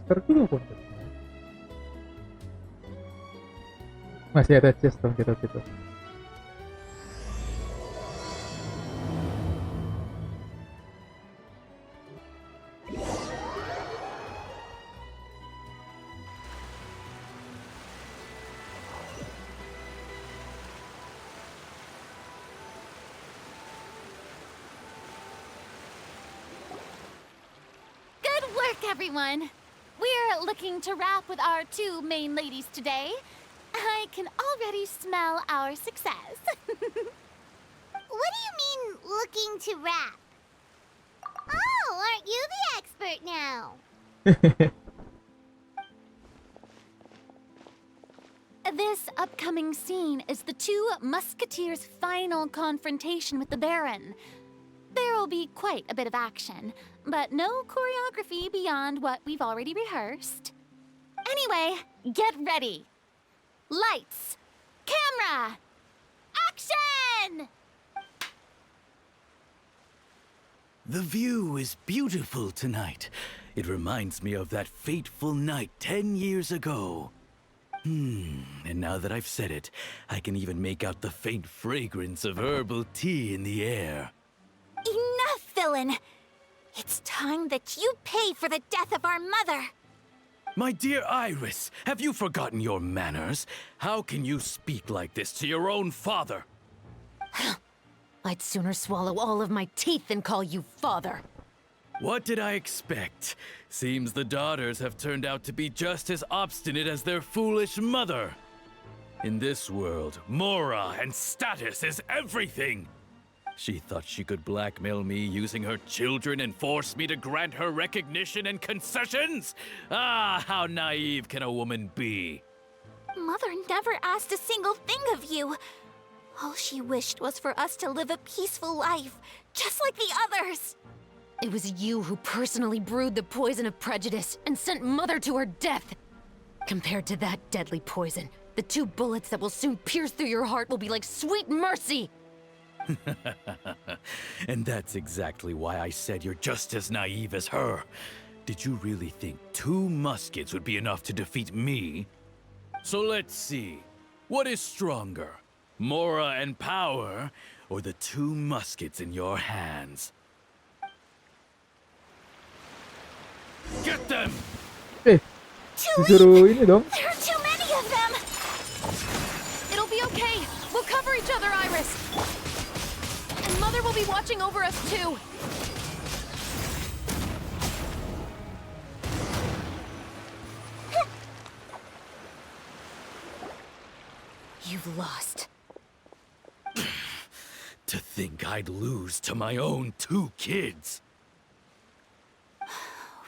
Ntar dulu kontennya. Masih ada chest dong kita gitu. Good work, everyone. We're looking to wrap with our two main ladies today. I can already smell our success. What do you mean, looking to rap? Oh, aren't you the expert now? This upcoming scene is the two musketeers' final confrontation with the Baron. There will be quite a bit of action, but no choreography beyond what we've already rehearsed. Anyway, get ready. Lights, camera, action! The view is beautiful tonight. It reminds me of that fateful night 10 years ago. And now that I've said it, I can even make out the faint fragrance of herbal tea in the air. Enough, villain! It's time that you pay for the death of our mother! My dear Iris, have you forgotten your manners? How can you speak like this to your own father? I'd sooner swallow all of my teeth than call you father. What did I expect? Seems the daughters have turned out to be just as obstinate as their foolish mother. In this world, Mora and status is everything. She thought she could blackmail me using her children and force me to grant her recognition and concessions? Ah, how naive can a woman be? Mother never asked a single thing of you. All she wished was for us to live a peaceful life, just like the others. It was you who personally brewed the poison of prejudice and sent Mother to her death. Compared to that deadly poison, the 2 bullets that will soon pierce through your heart will be like sweet mercy. And that's exactly why I said you're just as naive as her. Did you really think 2 muskets would be enough to defeat me? So let's see. What is stronger? Mora and power, or the 2 muskets in your hands? Get them! Disuruh ini dong. There are too many of them! It'll be okay. We'll cover each other, Iris. And Mother will be watching over us too. You've lost. To think I'd lose to my own 2 kids.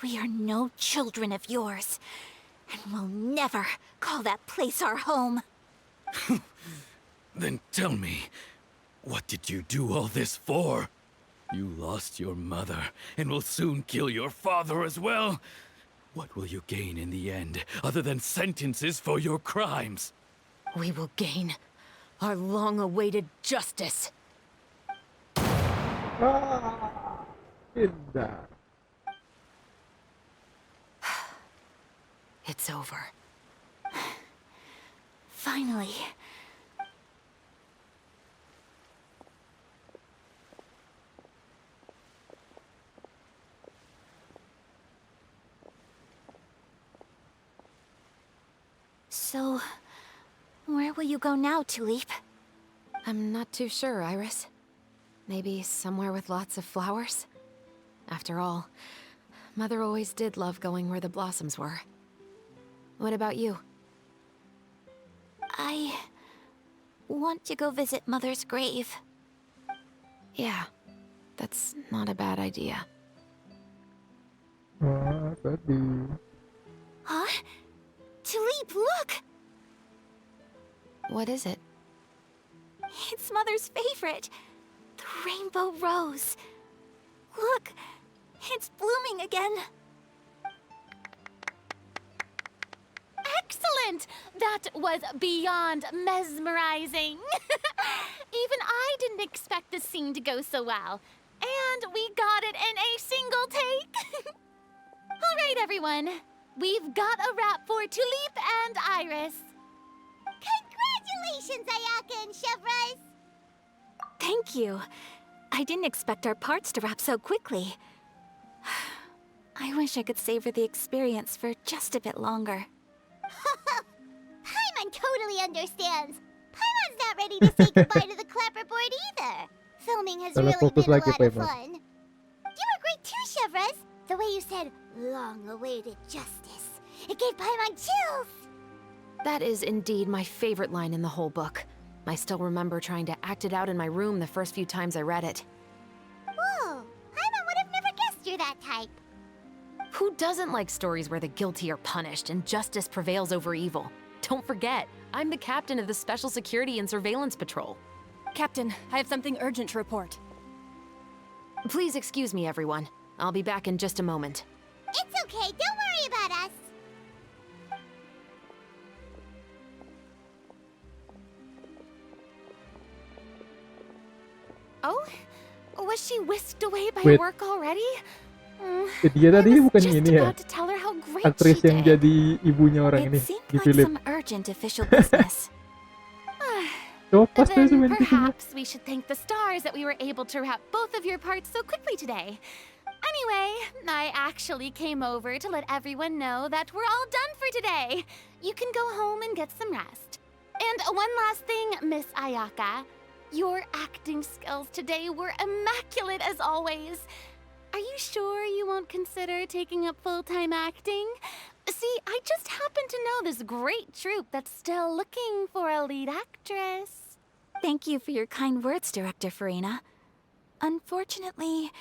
We are no children of yours, and we'll never call that place our home. Then tell me, what did you do all this for? You lost your mother, and will soon kill your father as well. What will you gain in the end, other than sentences for your crimes? We will gain our long-awaited justice. Ah, indah. It's over. Finally. So, where will you go now, Tulip? I'm not too sure, Iris. Maybe somewhere with lots of flowers? After all, Mother always did love going where the blossoms were. What about you? I want to go visit Mother's grave. Yeah, that's not a bad idea. Ah, sedih. Huh? Tulip, look! What is it? It's Mother's favorite. The rainbow rose. Look, it's blooming again. Excellent! That was beyond mesmerizing. Even I didn't expect this scene to go so well. And we got it in a single take. All right, everyone. we've got a wrap for Tulip and Iris. Congratulations, Ayaka and Chevres! Thank you. I didn't expect our parts to wrap so quickly. I wish I could savor the experience for just a bit longer. Paimon totally understands. Paimon's not ready to say goodbye to the clapperboard either. Filming has Salah really fokus been a lagi, lot of Paimon. fun. You were great too, Chevres. The way you said, long-awaited justice. It gave Paimon chills. That is indeed my favorite line in the whole book. I still remember trying to act it out in my room the first few times I read it. Whoa, Paimon would have never guessed you're that type. Who doesn't like stories where the guilty are punished and justice prevails over evil? Don't forget, I'm the captain of the Special Security and Surveillance Patrol. Captain, I have something urgent to report. Please excuse me, everyone. I'll be back in just a moment. It's okay, don't worry about us. Oh, was she whisked away by Wait. work already? Dia tadi I was bukan just ini ya? about to tell her how great Aktris she yang did. jadi ibunya orang It ini seemed di like Philip. some urgent official business. Coba pas tuh Then sebenarnya gitu. perhaps we should thank the stars that we were able to wrap both of your parts so quickly today. Anyway, I actually came over to let everyone know that we're all done for today. You can go home and get some rest. And one last thing, Miss Ayaka. Your acting skills today were immaculate as always. Are you sure you won't consider taking up full-time acting? See, I just happen to know this great troupe that's still looking for a lead actress. Thank you for your kind words, Director Farina. Unfortunately,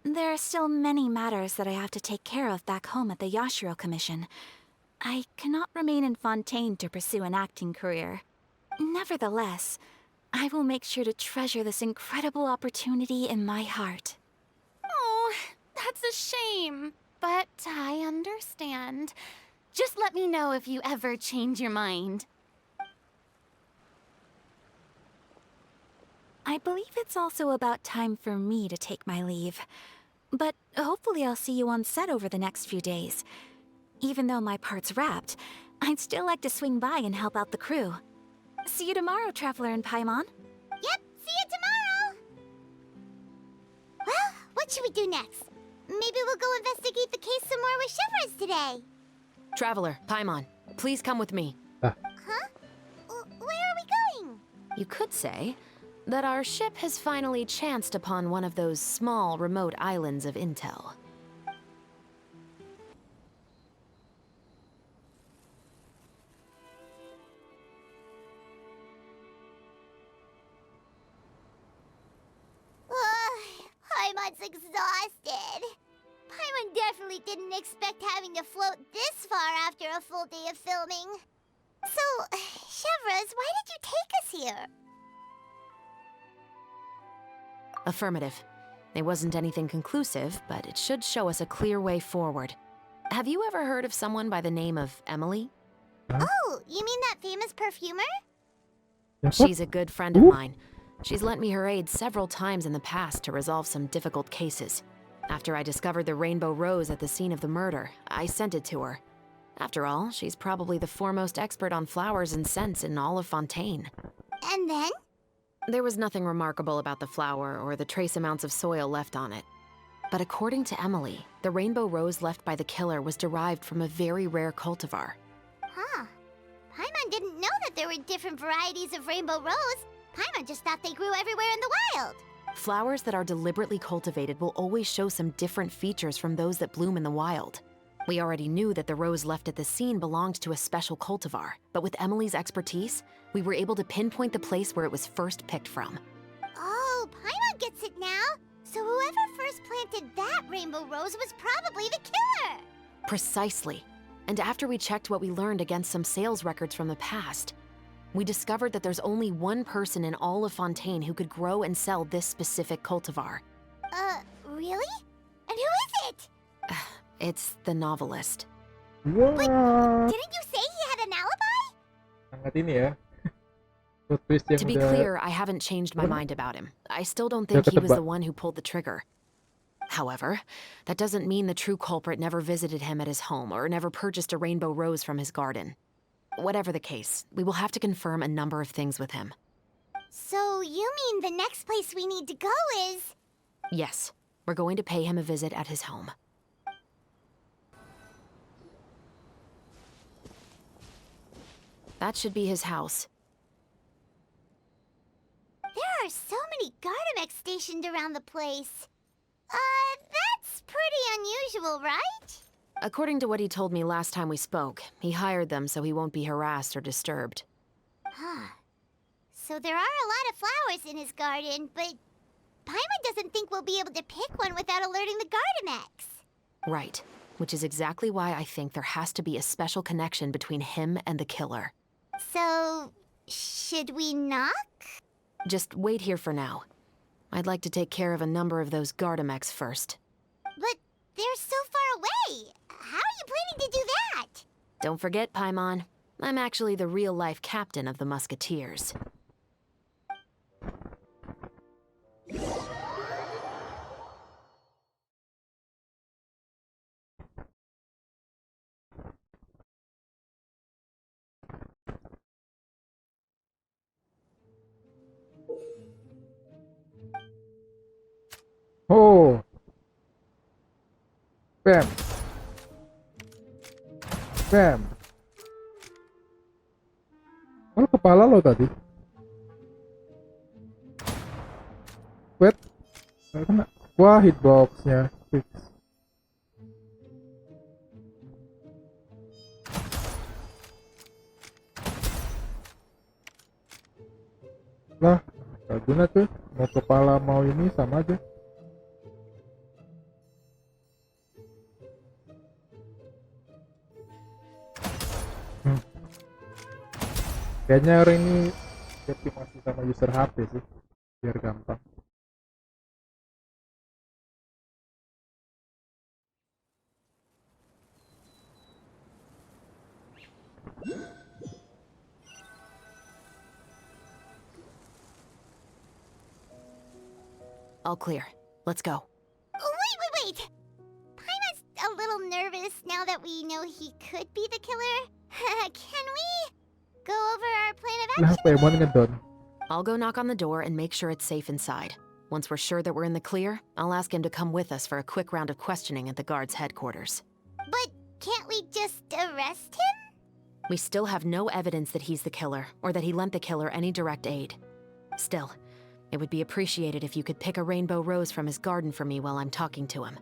there are still many matters that I have to take care of back home at the Yashiro Commission. I cannot remain in Fontaine to pursue an acting career. Nevertheless, I will make sure to treasure this incredible opportunity in my heart. Oh, that's a shame. But I understand. Just let me know if you ever change your mind. I believe it's also about time for me to take my leave. But hopefully I'll see you on set over the next few days. Even though my part's wrapped, I'd still like to swing by and help out the crew. See you tomorrow, Traveler and Paimon. Yep, see you tomorrow. Well, what should we do next? Maybe we'll go investigate the case some more with Chevres today. Traveler, Paimon, please come with me. Huh? Where are we going? You could say that our ship has finally chanced upon one of those small, remote islands of intel. Paimon's exhausted. Paimon definitely didn't expect having to float this far after a full day of filming. So, Chevres, why did you take us here? Affirmative. It wasn't anything conclusive, but it should show us a clear way forward. Have you ever heard of someone by the name of Emily? Oh, you mean that famous perfumer? Siapa? She's a good friend of mine. She's lent me her aid several times in the past to resolve some difficult cases. After I discovered the rainbow rose at the scene of the murder, I sent it to her. After all, she's probably the foremost expert on flowers and scents in all of Fontaine. And then? There was nothing remarkable about the flower or the trace amounts of soil left on it. But according to Emily, the rainbow rose left by the killer was derived from a very rare cultivar. Huh. Paimon didn't know that there were different varieties of rainbow rose. Paimon just thought they grew everywhere in the wild. Flowers that are deliberately cultivated will always show some different features from those that bloom in the wild. We already knew that the rose left at the scene belonged to a special cultivar, but with Emily's expertise, we were able to pinpoint the place where it was first picked from. Oh, Paimon gets it now. So whoever first planted that rainbow rose was probably the killer. Precisely. And after we checked what we learned against some sales records from the past, we discovered that there's only one person in all of Fontaine who could grow and sell this specific cultivar. Really? And who is it? It's the novelist. What? Didn't you say he had an alibi? Sangat ini ya. Plot twist yang To be udah clear, I haven't changed my mind about him. I still don't Udah think he was ketebak. the one who pulled the trigger. However, that doesn't mean the true culprit never visited him at his home or never purchased a rainbow rose from his garden. Whatever the case, we will have to confirm a number of things with him. So you mean the next place we need to go is... Yes, we're going to pay him a visit at his home. That should be his house. There are so many Gardamex stationed around the place. That's pretty unusual, right? According to what he told me last time we spoke, he hired them so he won't be harassed or disturbed. Huh. So there are a lot of flowers in his garden, but Paimon doesn't think we'll be able to pick one without alerting the Gardamex. Right, which is exactly why I think there has to be a special connection between him and the killer. So, should we knock? Just wait here for now. I'd like to take care of a number of those Gardamex first. But they're so far away. How are you planning to do that? Don't forget, Paimon, I'm actually the real-life captain of the Musketeers. Oh. Bam. Bam. Kalau kepala lo tadi. Wait. Nggak kena. Wah, hitboxnya fix. Lah, gak guna tuh. Mau kepala mau ini sama aja. Kayaknya orang ini optimasi sama user HP sih, biar gampang. All clear. Let's go. Wait! Paimon's a little nervous now that we know he could be the killer. Can we go over our plan of Lah, action? Paimon ngedon. I'll go knock on the door and make sure it's safe inside. Once we're sure that we're in the clear, I'll ask him to come with us for a quick round of questioning at the guard's headquarters. But can't we just arrest him? We still have no evidence that he's the killer, or that he lent the killer any direct aid. Still, it would be appreciated if you could pick a rainbow rose from his garden for me while I'm talking to him.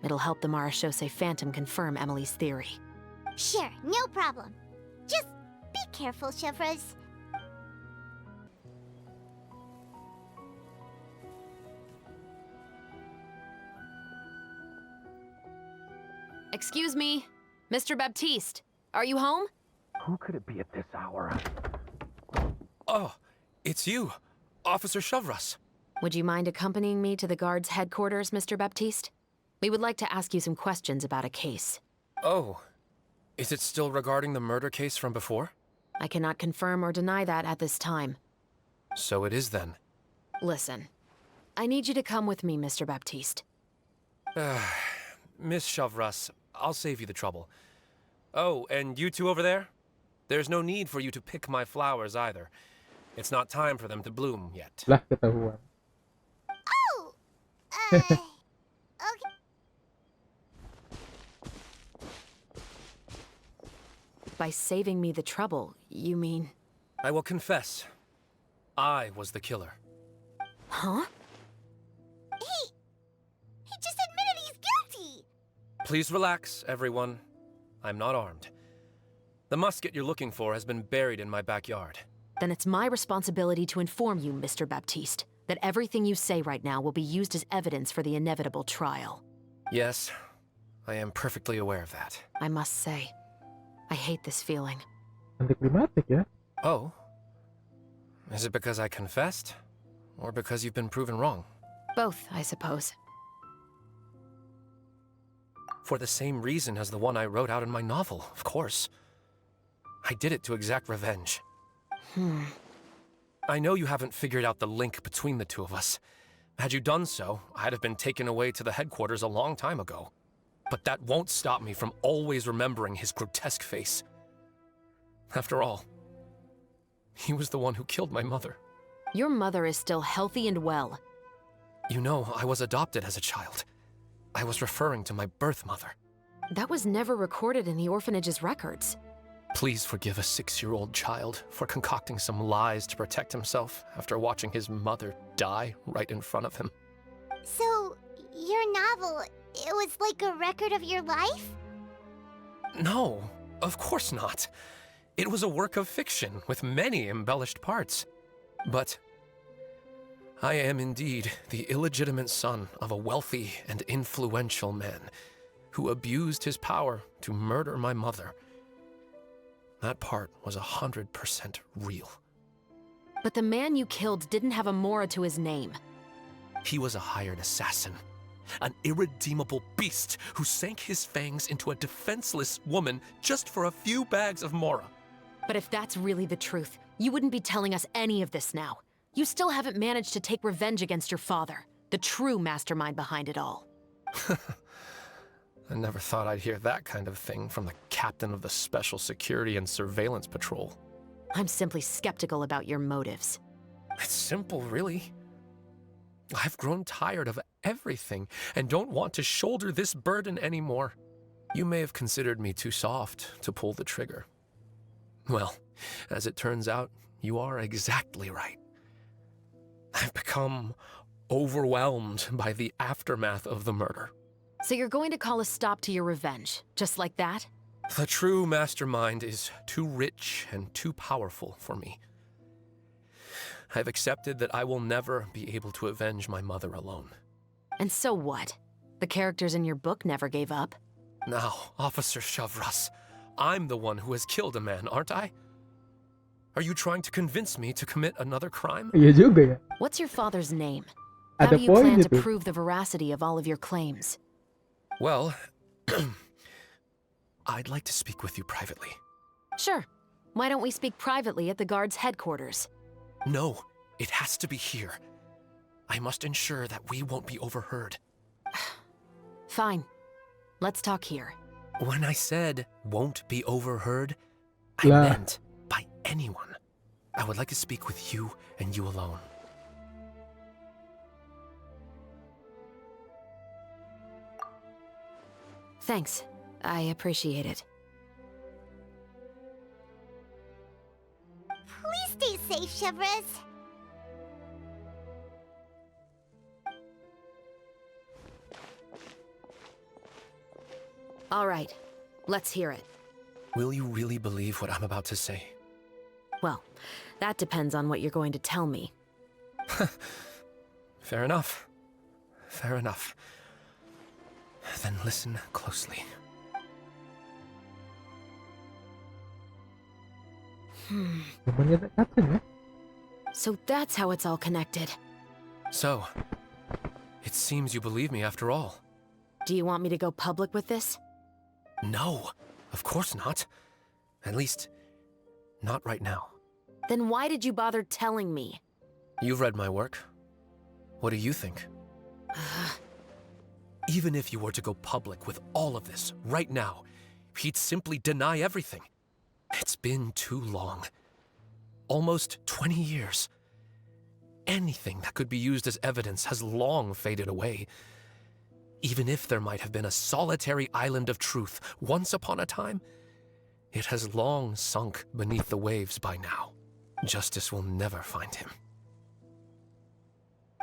It'll help the Marachose Phantom confirm Emily's theory. Sure, no problem. Just be careful, Chevres. Excuse me, Mr. Baptiste, are you home? Who could it be at this hour? Oh, it's you, Officer Chevres. Would you mind accompanying me to the guard's headquarters, Mr. Baptiste? We would like to ask you some questions about a case. Oh, is it still regarding the murder case from before? I cannot confirm or deny that at this time. So it is then. Listen, I need you to come with me, Mr. Baptiste. Miss Chevres, I'll save you the trouble. Oh, and you two over there? There's no need for you to pick my flowers either. It's not time for them to bloom yet. Lah, ketahuan. Oh! Okay. By saving me the trouble, you mean... I will confess. I was the killer. Huh? He just admitted he's guilty! Please relax, everyone. I'm not armed. The musket you're looking for has been buried in my backyard. Then it's my responsibility to inform you, Mr. Baptiste, that everything you say right now will be used as evidence for the inevitable trial. Yes, I am perfectly aware of that. I must say, I hate this feeling. Antiklimatik ya. Oh? Is it because I confessed? Or because you've been proven wrong? Both, I suppose. For the same reason as the one I wrote out in my novel, of course. I did it to exact revenge. I know you haven't figured out the link between the two of us, Had you done so, I'd have been taken away to the headquarters a long time ago. But that won't stop me from always remembering his grotesque face. After all, he was the one who killed my mother. Your mother is still healthy and well. You know, I was adopted as a child. I was referring to my birth mother. That was never recorded in the orphanage's records. Please forgive a 6-year-old child for concocting some lies to protect himself after watching his mother die right in front of him. So, your novel, it was like a record of your life? No, of course not. It was a work of fiction with many embellished parts. But I am indeed the illegitimate son of a wealthy and influential man who abused his power to murder my mother. That part was 100% real. But the man you killed didn't have a Mora to his name. He was a hired assassin, an irredeemable beast who sank his fangs into a defenseless woman just for a few bags of Mora. But if that's really the truth, you wouldn't be telling us any of this now. You still haven't managed to take revenge against your father, the true mastermind behind it all. I never thought I'd hear that kind of thing from the captain of the Special Security and Surveillance Patrol. I'm simply skeptical about your motives. It's simple, really. I've grown tired of everything and don't want to shoulder this burden anymore. You may have considered me too soft to pull the trigger. Well, as it turns out, you are exactly right. I've become overwhelmed by the aftermath of the murder. So you're going to call a stop to your revenge, just like that? The true mastermind is too rich and too powerful for me. I've accepted that I will never be able to avenge my mother alone. And so what? The characters in your book never gave up. Now, Officer Shavras, I'm the one who has killed a man, aren't I? Are you trying to convince me to commit another crime? Iya juga ya. What's your father's name? How Ada do you plan poin to itu. prove the veracity of all of your claims? Well, I'd like to speak with you privately. Sure. Why don't we speak privately at the guard's headquarters? No, it has to be here. I must ensure that we won't be overheard. Fine. Let's talk here. When I said won't be overheard, I Lah. meant by anyone. I would like to speak with you and you alone. Thanks. I appreciate it. Please stay safe, Chevres. All right. Let's hear it. Will you really believe what I'm about to say? Well, that depends on what you're going to tell me. Fair enough. Fair enough. Then listen closely. Temannya Captain ya. So that's how it's all connected. So, it seems you believe me after all. Do you want me to go public with this? No, of course not. At least, not right now. Then why did you bother telling me? You've read my work. What do you think? Even if you were to go public with all of this right now, he'd simply deny everything. It's been too long. Almost 20 years. Anything that could be used as evidence has long faded away. Even if there might have been a solitary island of truth once upon a time, it has long sunk beneath the waves by now. Justice will never find him.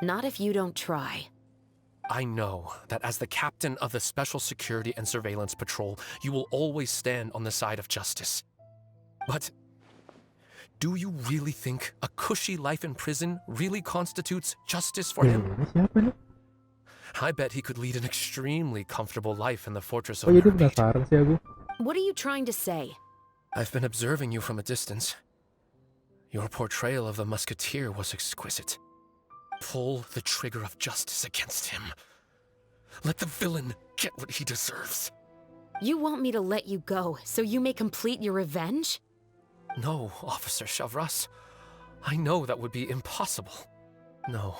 Not if you don't try. I know that as the captain of the Special Security and Surveillance Patrol, you will always stand on the side of justice. But do you really think a cushy life in prison really constitutes justice for him? Ini siapa nih? I bet he could lead an extremely comfortable life in the fortress Oh of jadi Mermaid. penasaran sih aku. What are you trying to say? I've been observing you from a distance. Your portrayal of the musketeer was exquisite. Pull the trigger of justice against him. Let the villain get what he deserves. You want me to let you go so you may complete your revenge? No, Officer Shavras. I know that would be impossible. No.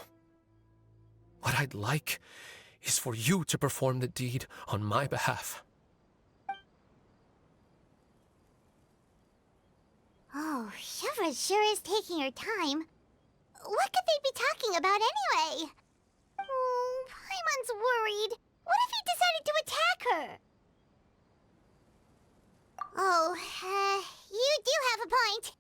What I'd like is for you to perform the deed on my behalf. Oh, Chevra sure is taking her time. What could they be talking about anyway? Oh, Paimon's worried. What if he decided to attack her? Oh, you do have a point.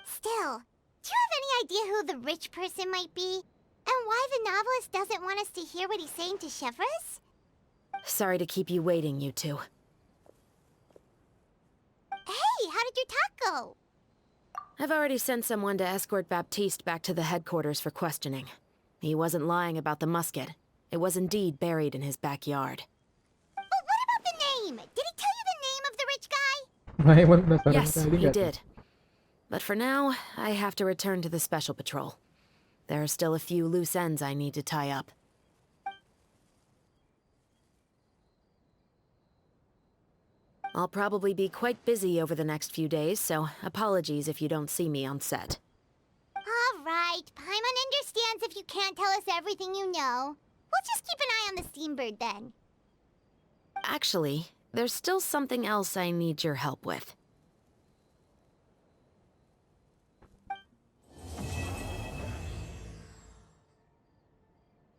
Still, do you have any idea who the rich person might be? And why the novelist doesn't want us to hear what he's saying to Chevra's? Sorry to keep you waiting, you two. Hey, how did your talk go? I've already sent someone to escort Baptiste back to the headquarters for questioning. He wasn't lying about the musket. It was indeed buried in his backyard. But what about the name? Did he tell you the name of the rich guy? Paimon penasaran Yes, kali he nggak tuh? did. But for now, I have to return to the Special Patrol. There are still a few loose ends I need to tie up. I'll probably be quite busy over the next few days, so apologies if you don't see me on set. All right, Paimon understands if you can't tell us everything you know. We'll just keep an eye on the Steambird then. Actually, there's still something else I need your help with.